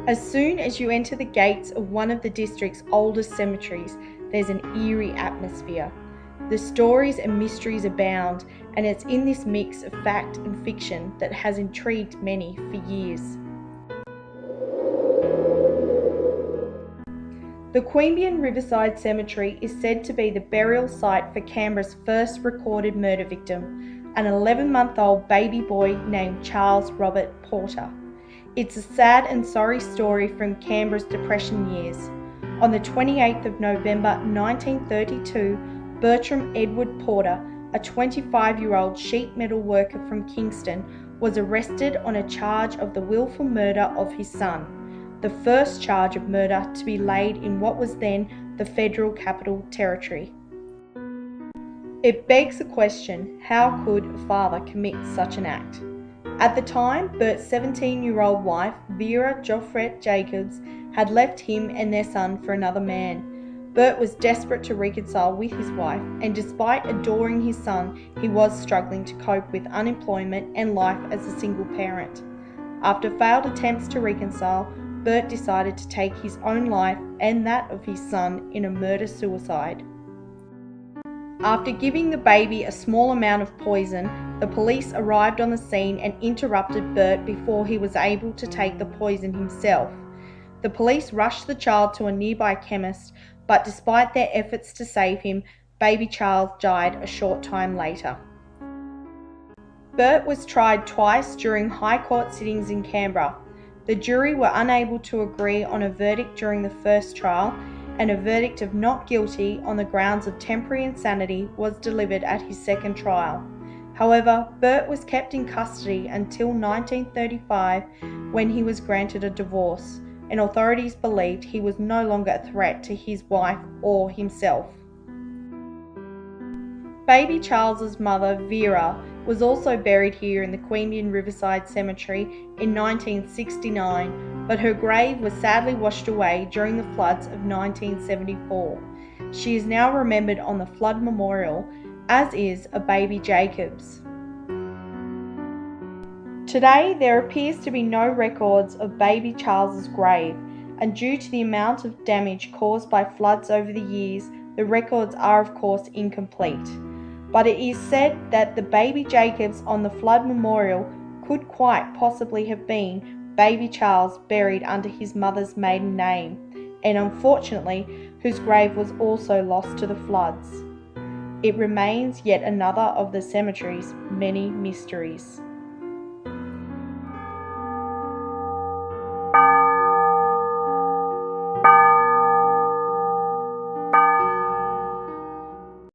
As soon as you enter the gates of one of the district's oldest cemeteries, there's an eerie atmosphere. The stories and mysteries abound, and it's in this mix of fact and fiction that has intrigued many for years. The Queanbeyan Riverside Cemetery is said to be the burial site for Canberra's first recorded murder victim, an 11-month-old baby boy named Charles Robert Porter. It's a sad and sorry story from Canberra's Depression years. On the 28th of November 1932, Bertram Edward Porter, a 25-year-old sheet metal worker from Kingston, was arrested on a charge of the willful murder of his son, the first charge of murder to be laid in what was then the Federal Capital Territory. It begs the question, how could a father commit such an act? At the time, Bert's 17-year-old wife, Vera Joffrette Jacobs, had left him and their son for another man. Bert was desperate to reconcile with his wife, and despite adoring his son, he was struggling to cope with unemployment and life as a single parent. After failed attempts to reconcile, Bert decided to take his own life and that of his son in a murder-suicide. After giving the baby a small amount of poison, the police arrived on the scene and interrupted Bert before he was able to take the poison himself. The police rushed the child to a nearby chemist, but despite their efforts to save him, baby Charles died a short time later. Bert was tried twice during High Court sittings in Canberra. The jury were unable to agree on a verdict during the first trial, and a verdict of not guilty on the grounds of temporary insanity was delivered at his second trial. However, Bert was kept in custody until 1935, when he was granted a divorce, and authorities believed he was no longer a threat to his wife or himself. Baby Charles's mother, Vera, was also buried here in the Queanbeyan Riverside Cemetery in 1969, but her grave was sadly washed away during the floods of 1974. She is now remembered on the flood memorial, as is a baby Jacobs. Today, there appears to be no records of baby Charles's grave, and due to the amount of damage caused by floods over the years, the records are of course incomplete. But it is said that the baby Jacobs on the flood memorial could quite possibly have been baby Charles buried under his mother's maiden name, and unfortunately whose grave was also lost to the floods. It remains yet another of the cemetery's many mysteries.